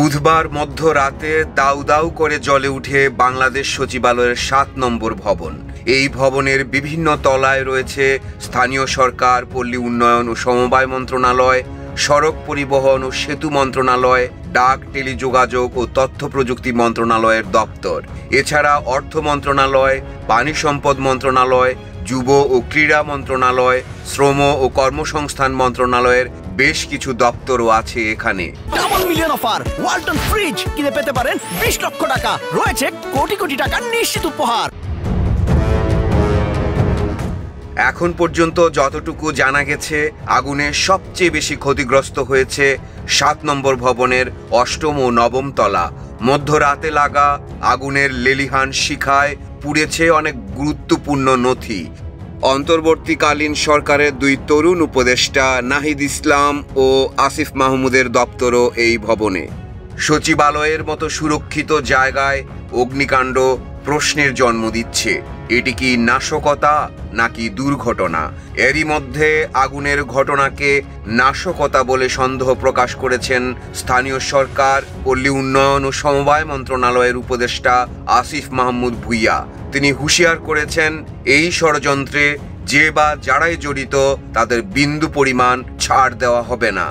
বুধবার মধ্যরাতে দাউ দাউ করে জ্বলে উঠে বাংলাদেশ সচিবালয়ের ৭ নম্বর ভবন। এই ভবনের বিভিন্ন তলায় রয়েছে স্থানীয় সরকার, পল্লী উন্নয়ন ও সমবায় মন্ত্রণালয়, সড়ক পরিবহন ও সেতু মন্ত্রণালয়, ডাক, টেলিযোগাযোগ ও তথ্য প্রযুক্তি মন্ত্রণালয়ের দপ্তর। এছাড়া অর্থ মন্ত্রণালয়, পানি সম্পদ মন্ত্রণালয়, যুব ও ক্রীড়া মন্ত্রণালয়, শ্রম ও কর্মসংস্থান মন্ত্রণালয়ের বেশ কিছু দপ্তরও আছে এখানে। Double million offer, Walton fridge কিনে পেতে পারেন 20 লক্ষ টাকা, রয়েছে কোটি কোটি টাকার নিশ্চিত উপহার। এখন পর্যন্ত যতটুকু জানা গেছে, আগুনে সবচেয়ে বেশি ক্ষতিগ্রস্ত হয়েছে ৭ নম্বর ভবনের ৮ম ও ৯ম তলা। মধ্যরাতে লাগা আগুনের লেলিহান শিখায় পুড়েছে অনেক গুরুত্বপূর্ণ নথি। অন্তর্বর্তীকালীন সরকারের 2 তরুণ উপদেষ্টা নাহিদ ইসলাম ও আসিফ মাহমুদের দপ্তরও এই ভবনে। সচিবালয়ের মতো সুরক্ষিত জায়গায় অগ্নিকাণ্ড প্রশ্নের জন্ম দিচ্ছে। এটি কি নাশকতা নাকি দুর্ঘটনা? এরই মধ্যে আগুনের ঘটনাকে নাশকতা বলে সন্দেহ প্রকাশ করেছেন স্থানীয় সরকার, পল্লী উন্নয়ন ও সমবায় মন্ত্রণালয়ের উপদেষ্টা আসিফ মাহমুদ ভুইয়া। তিনি হুঁশিয়ার করেছেন, এই ষড়যন্ত্রে যে বা যারাই জড়িত তাদের বিন্দু পরিমাণ ছাড় দেওয়া হবে না।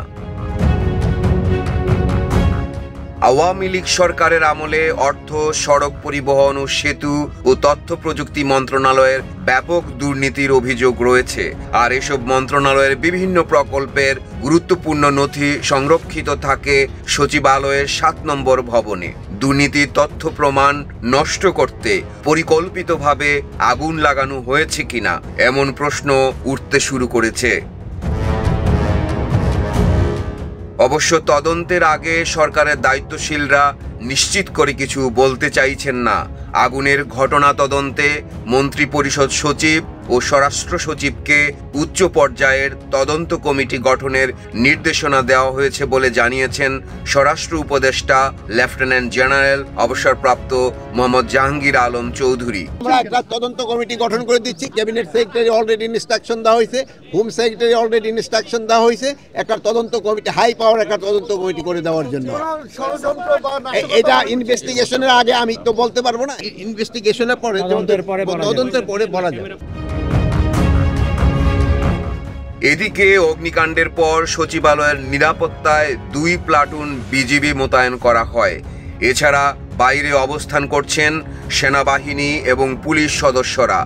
আওয়ামী লীগ সরকারের আমলে অর্থ, সড়ক পরিবহন ও সেতু ও তথ্য প্রযুক্তি মন্ত্রণালয়ের ব্যাপক দুর্নীতির অভিযোগ রয়েছে। আর এসব মন্ত্রণালয়ের বিভিন্ন প্রকল্পের গুরুত্বপূর্ণ নথি সংরক্ষিত থাকে সচিবালয়ের ৭ নম্বর ভবনে। দুর্নীতির তথ্য প্রমাণ নষ্ট করতে পরিকল্পিতভাবে আগুন লাগানো হয়েছে কিনা এমন প্রশ্ন উঠতে শুরু করেছে। অবশ্য তদন্তের আগে সরকারের দায়িত্বশীলরা নিশ্চিত করে কিছু বলতে চাইছেন না। আগুনের ঘটনা তদন্তে মন্ত্রিপরিষদ সচিব ও স্বরাষ্ট্র সচিবকে উচ্চ পর্যায়ের তদন্ত কমিটি গঠনের নির্দেশনা দেওয়া হয়েছে বলে জানিয়েছেন স্বরাষ্ট্র উপদেষ্টা লেফটেন্যান্ট জেনারেল অবসরপ্রাপ্ত মোহাম্মদ জাহাঙ্গীর আলম চৌধুরী। আমরা একটা তদন্ত কমিটি গঠন করে দিচ্ছি। ক্যাবিনেট সেক্রেটারি অলরেডি ইনস্ট্রাকশন দেওয়া হয়েছে, হোম সেক্রেটারি অলরেডি ইনস্ট্রাকশন দেওয়া হয়েছে একটা তদন্ত কমিটি, হাই পাওয়ার একটা তদন্ত কমিটি করে দেওয়ার জন্য। এটা ইনভেস্টিগেশনের আগে আমি তো বলতে পারবো না, ইনভেস্টিগেশনের পরে, তদন্তের পরে বলা যাবে। এদিকে অগ্নিকাণ্ডের পর সচিবালয়ের নিরাপত্তায় 2 প্লাটুন বিজিবি মোতায়েন করা হয়। এছাড়া বাইরে অবস্থান করছেন সেনাবাহিনী এবং পুলিশ সদস্যরা।